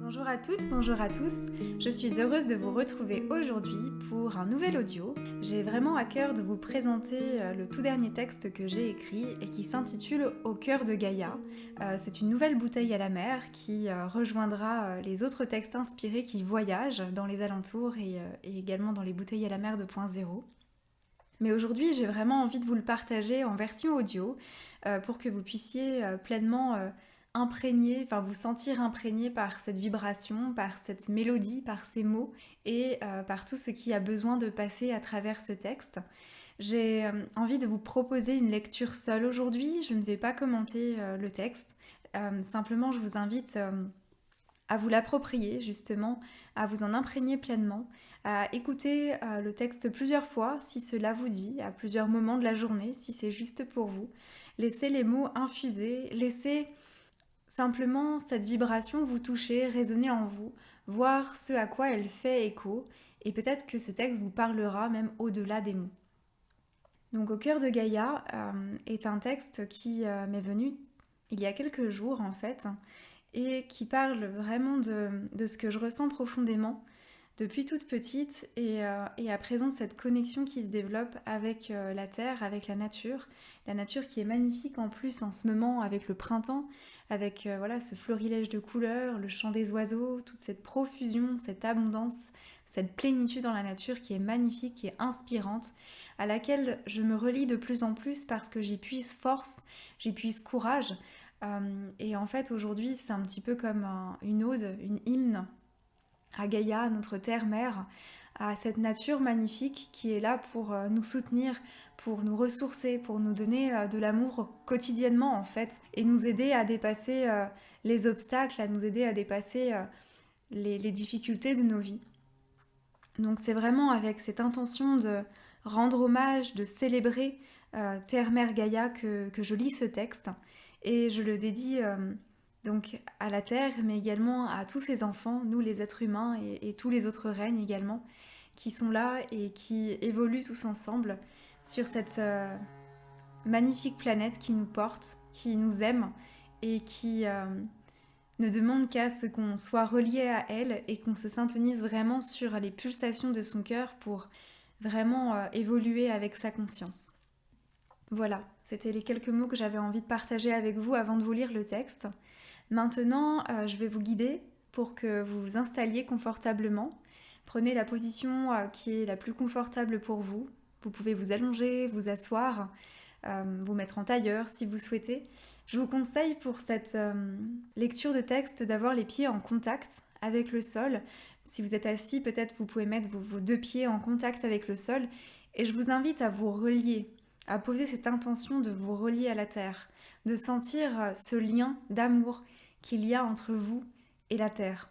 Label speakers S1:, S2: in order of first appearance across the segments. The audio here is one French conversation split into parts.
S1: Bonjour à toutes, bonjour à tous. Je suis heureuse de vous retrouver aujourd'hui pour un nouvel audio. J'ai vraiment à cœur de vous présenter le tout dernier texte que j'ai écrit et qui s'intitule Au cœur de Gaïa. C'est une nouvelle bouteille à la mer qui rejoindra les autres textes inspirés qui voyagent dans les alentours et également dans les bouteilles à la mer 2.0. Mais aujourd'hui, j'ai vraiment envie de vous le partager en version audio pour que vous puissiez pleinement imprégner, enfin vous sentir imprégné par cette vibration, par cette mélodie, par ces mots et par tout ce qui a besoin de passer à travers ce texte. J'ai envie de vous proposer une lecture seule aujourd'hui. Je ne vais pas commenter le texte. Simplement, je vous invite à vous l'approprier justement, à vous en imprégner pleinement, à écouter le texte plusieurs fois si cela vous dit, à plusieurs moments de la journée si c'est juste pour vous. Laissez les mots infuser, laissez simplement cette vibration vous toucher, résonner en vous, voir ce à quoi elle fait écho et peut-être que ce texte vous parlera même au-delà des mots. Donc Au cœur de Gaïa est un texte qui m'est venu il y a quelques jours en fait, et qui parle vraiment de ce que je ressens profondément depuis toute petite et à présent cette connexion qui se développe avec la terre, avec la nature qui est magnifique en plus en ce moment avec le printemps, avec voilà ce florilège de couleurs, le chant des oiseaux, toute cette profusion, cette abondance, cette plénitude dans la nature qui est magnifique, qui est inspirante, à laquelle je me relie de plus en plus parce que j'y puise force, j'y puise courage. Et en fait aujourd'hui c'est un petit peu comme une ode, une hymne à Gaïa, à notre terre-mère, à cette nature magnifique qui est là pour nous soutenir, pour nous ressourcer, pour nous donner de l'amour quotidiennement en fait, et nous aider à dépasser les obstacles, à nous aider à dépasser les difficultés de nos vies. Donc c'est vraiment avec cette intention de rendre hommage, de célébrer Terre-Mère Gaïa que je lis ce texte et je le dédie donc à la Terre mais également à tous ses enfants, nous les êtres humains et tous les autres règnes également qui sont là et qui évoluent tous ensemble sur cette magnifique planète qui nous porte, qui nous aime et qui ne demande qu'à ce qu'on soit relié à elle et qu'on se syntonise vraiment sur les pulsations de son cœur pour vraiment évoluer avec sa conscience. Voilà, c'était les quelques mots que j'avais envie de partager avec vous avant de vous lire le texte. Maintenant, je vais vous guider pour que vous vous installiez confortablement. Prenez la position qui est la plus confortable pour vous. Vous pouvez vous allonger, vous asseoir, vous mettre en tailleur si vous souhaitez. Je vous conseille pour cette lecture de texte d'avoir les pieds en contact avec le sol. Si vous êtes assis, peut-être vous pouvez mettre vos deux pieds en contact avec le sol. Et je vous invite à vous relier, à poser cette intention de vous relier à la terre, de sentir ce lien d'amour qu'il y a entre vous et la terre.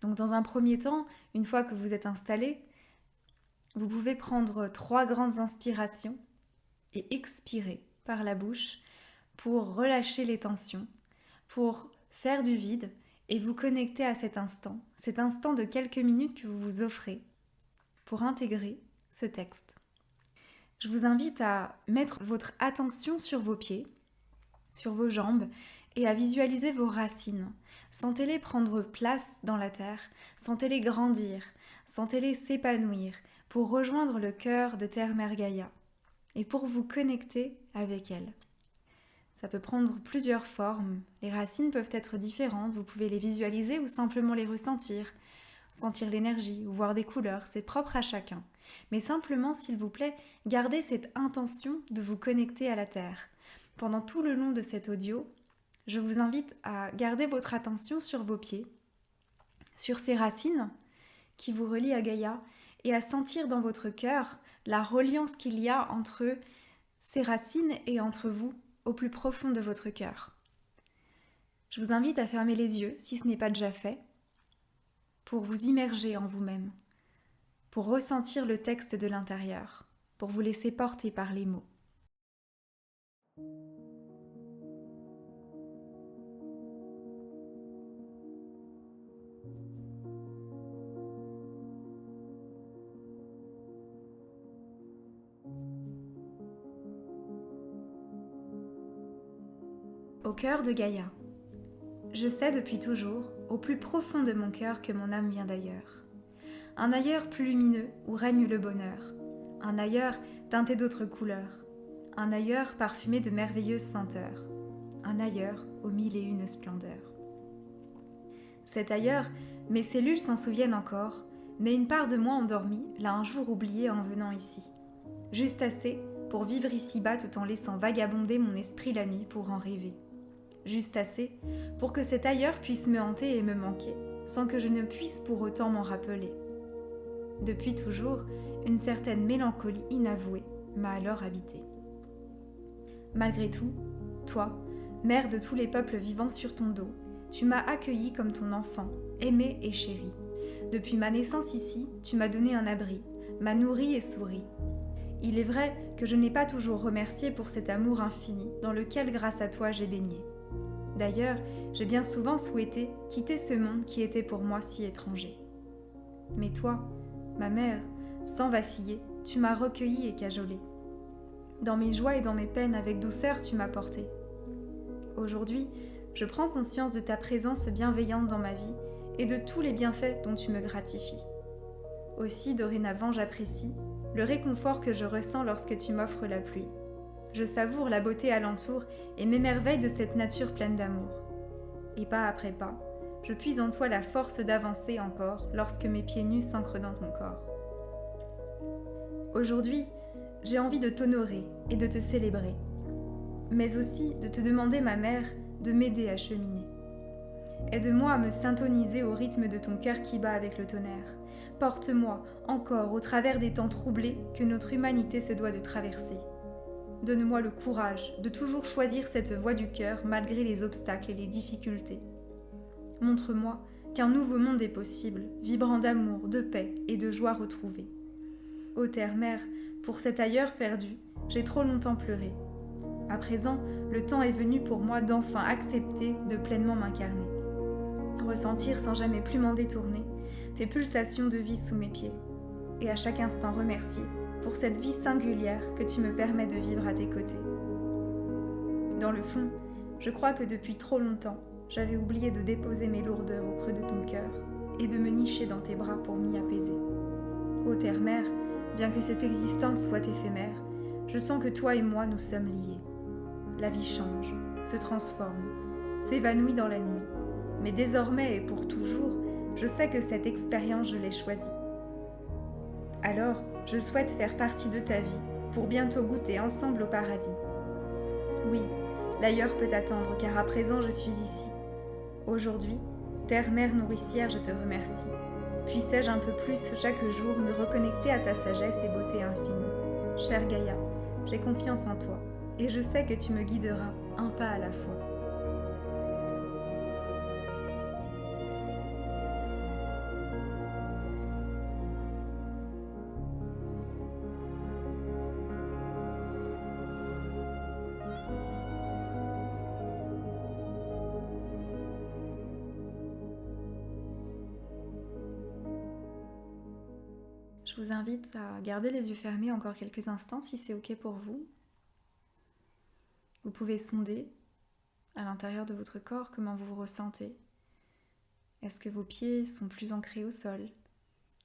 S1: Donc dans un premier temps, une fois que vous êtes installé, vous pouvez prendre 3 grandes inspirations et expirer par la bouche pour relâcher les tensions, pour faire du vide et vous connecter à cet instant de quelques minutes que vous vous offrez pour intégrer ce texte. Je vous invite à mettre votre attention sur vos pieds, sur vos jambes et à visualiser vos racines. Sentez-les prendre place dans la terre, sentez-les grandir, sentez-les s'épanouir pour rejoindre le cœur de Terre-Mère Gaïa et pour vous connecter avec elle. Ça peut prendre plusieurs formes. Les racines peuvent être différentes, vous pouvez les visualiser ou simplement les ressentir. Sentir l'énergie ou voir des couleurs, c'est propre à chacun. Mais simplement, s'il vous plaît, gardez cette intention de vous connecter à la Terre. Pendant tout le long de cet audio, je vous invite à garder votre attention sur vos pieds, sur ces racines qui vous relient à Gaïa et à sentir dans votre cœur la reliance qu'il y a entre ces racines et entre vous au plus profond de votre cœur. Je vous invite à fermer les yeux si ce n'est pas déjà fait pour vous immerger en vous-même, pour ressentir le texte de l'intérieur, pour vous laisser porter par les mots. Au cœur de Gaïa. Je sais depuis toujours, au plus profond de mon cœur, que mon âme vient d'ailleurs. Un ailleurs plus lumineux où règne le bonheur. Un ailleurs teinté d'autres couleurs. Un ailleurs parfumé de merveilleuses senteurs. Un ailleurs aux mille et une splendeurs. Cet ailleurs, mes cellules s'en souviennent encore, mais une part de moi endormie l'a un jour oublié en venant ici. Juste assez pour vivre ici-bas tout en laissant vagabonder mon esprit la nuit pour en rêver. Juste assez pour que cet ailleurs puisse me hanter et me manquer, sans que je ne puisse pour autant m'en rappeler. Depuis toujours, une certaine mélancolie inavouée m'a alors habitée. Malgré tout, toi, mère de tous les peuples vivant sur ton dos, tu m'as accueilli comme ton enfant, aimé et chéri. Depuis ma naissance ici, tu m'as donné un abri, m'as nourri et souri. Il est vrai que je n'ai pas toujours remercié pour cet amour infini dans lequel, grâce à toi, j'ai baigné. D'ailleurs, j'ai bien souvent souhaité quitter ce monde qui était pour moi si étranger. Mais toi, ma mère, sans vaciller, tu m'as recueilli et cajolé. Dans mes joies et dans mes peines, avec douceur, tu m'as porté. Aujourd'hui, je prends conscience de ta présence bienveillante dans ma vie et de tous les bienfaits dont tu me gratifies. Aussi, dorénavant, j'apprécie le réconfort que je ressens lorsque tu m'offres la pluie. Je savoure la beauté alentour et m'émerveille de cette nature pleine d'amour. Et pas après pas, je puise en toi la force d'avancer encore lorsque mes pieds nus s'ancrent dans ton corps. Aujourd'hui, j'ai envie de t'honorer et de te célébrer, mais aussi de te demander, ma mère, de m'aider à cheminer. Aide-moi à me syntoniser au rythme de ton cœur qui bat avec le tonnerre. Porte-moi encore au travers des temps troublés que notre humanité se doit de traverser. Donne-moi le courage de toujours choisir cette voie du cœur malgré les obstacles et les difficultés. Montre-moi qu'un nouveau monde est possible, vibrant d'amour, de paix et de joie retrouvée. Ô Terre-Mère, pour cet ailleurs perdu, j'ai trop longtemps pleuré. À présent, le temps est venu pour moi d'enfin accepter de pleinement m'incarner. Ressentir sans jamais plus m'en détourner tes pulsations de vie sous mes pieds. Et à chaque instant remercier pour cette vie singulière que tu me permets de vivre à tes côtés. Dans le fond, je crois que depuis trop longtemps, j'avais oublié de déposer mes lourdeurs au creux de ton cœur et de me nicher dans tes bras pour m'y apaiser. Ô Terre-Mère, bien que cette existence soit éphémère, je sens que toi et moi nous sommes liés. La vie change, se transforme, s'évanouit dans la nuit. Mais désormais et pour toujours, je sais que cette expérience, je l'ai choisie. Alors, je souhaite faire partie de ta vie pour bientôt goûter ensemble au paradis. Oui, l'ailleurs peut attendre car à présent je suis ici. Aujourd'hui, Terre-Mère nourricière, je te remercie. Puissais-je un peu plus chaque jour me reconnecter à ta sagesse et beauté infinie. Chère Gaïa, j'ai confiance en toi et je sais que tu me guideras un pas à la fois. Je vous invite à garder les yeux fermés encore quelques instants si c'est ok pour vous. Vous pouvez sonder à l'intérieur de votre corps comment vous vous ressentez. Est-ce que vos pieds sont plus ancrés au sol?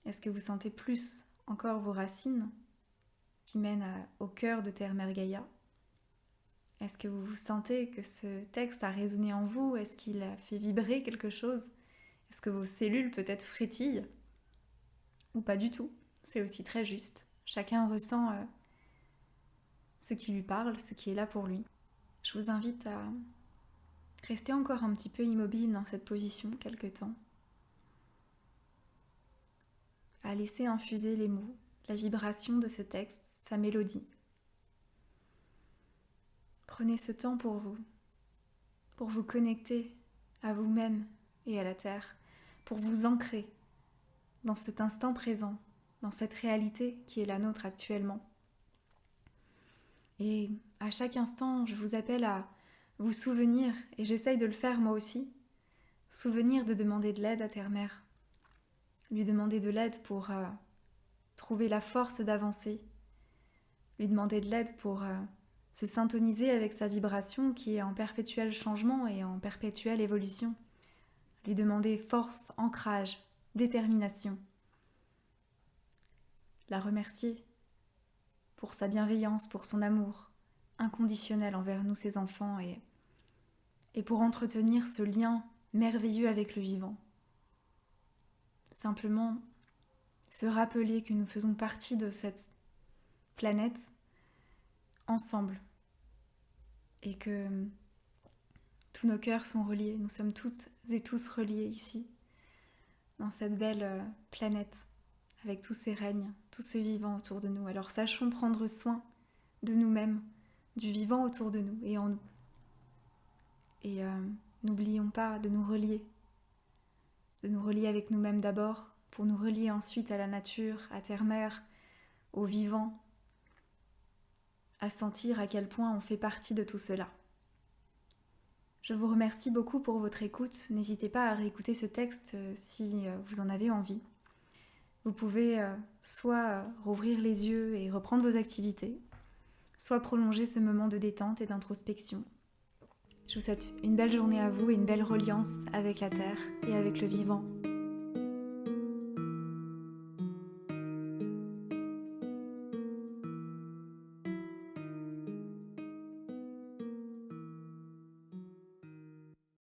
S1: Est-ce que vous sentez plus encore vos racines qui mènent au cœur de Terre-Mère Gaïa? Est-ce que vous sentez que ce texte a résonné en vous? Est-ce qu'il a fait vibrer quelque chose? Est-ce que vos cellules peut-être frétillent? Ou pas du tout? C'est aussi très juste. Chacun ressent ce qui lui parle, ce qui est là pour lui. Je vous invite à rester encore un petit peu immobile dans cette position quelque temps. À laisser infuser les mots, la vibration de ce texte, sa mélodie. Prenez ce temps pour vous connecter à vous-même et à la terre, pour vous ancrer dans cet instant présent, dans cette réalité qui est la nôtre actuellement. Et à chaque instant, je vous appelle à vous souvenir, et j'essaye de le faire moi aussi, souvenir de demander de l'aide à Terre-Mère, lui demander de l'aide pour trouver la force d'avancer, lui demander de l'aide pour se syntoniser avec sa vibration qui est en perpétuel changement et en perpétuelle évolution. Lui demander force, ancrage, détermination. La remercier pour sa bienveillance, pour son amour inconditionnel envers nous, ses enfants, et pour entretenir ce lien merveilleux avec le vivant. Simplement se rappeler que nous faisons partie de cette planète ensemble et que tous nos cœurs sont reliés. Nous sommes toutes et tous reliés ici, dans cette belle planète, avec tous ces règnes, tout ce vivant autour de nous. Alors sachons prendre soin de nous-mêmes, du vivant autour de nous et en nous. Et n'oublions pas de nous relier avec nous-mêmes d'abord, pour nous relier ensuite à la nature, à terre-mère, au vivant, à sentir à quel point on fait partie de tout cela. Je vous remercie beaucoup pour votre écoute. N'hésitez pas à réécouter ce texte si vous en avez envie. Vous pouvez soit rouvrir les yeux et reprendre vos activités, soit prolonger ce moment de détente et d'introspection. Je vous souhaite une belle journée à vous et une belle reliance avec la terre et avec le vivant.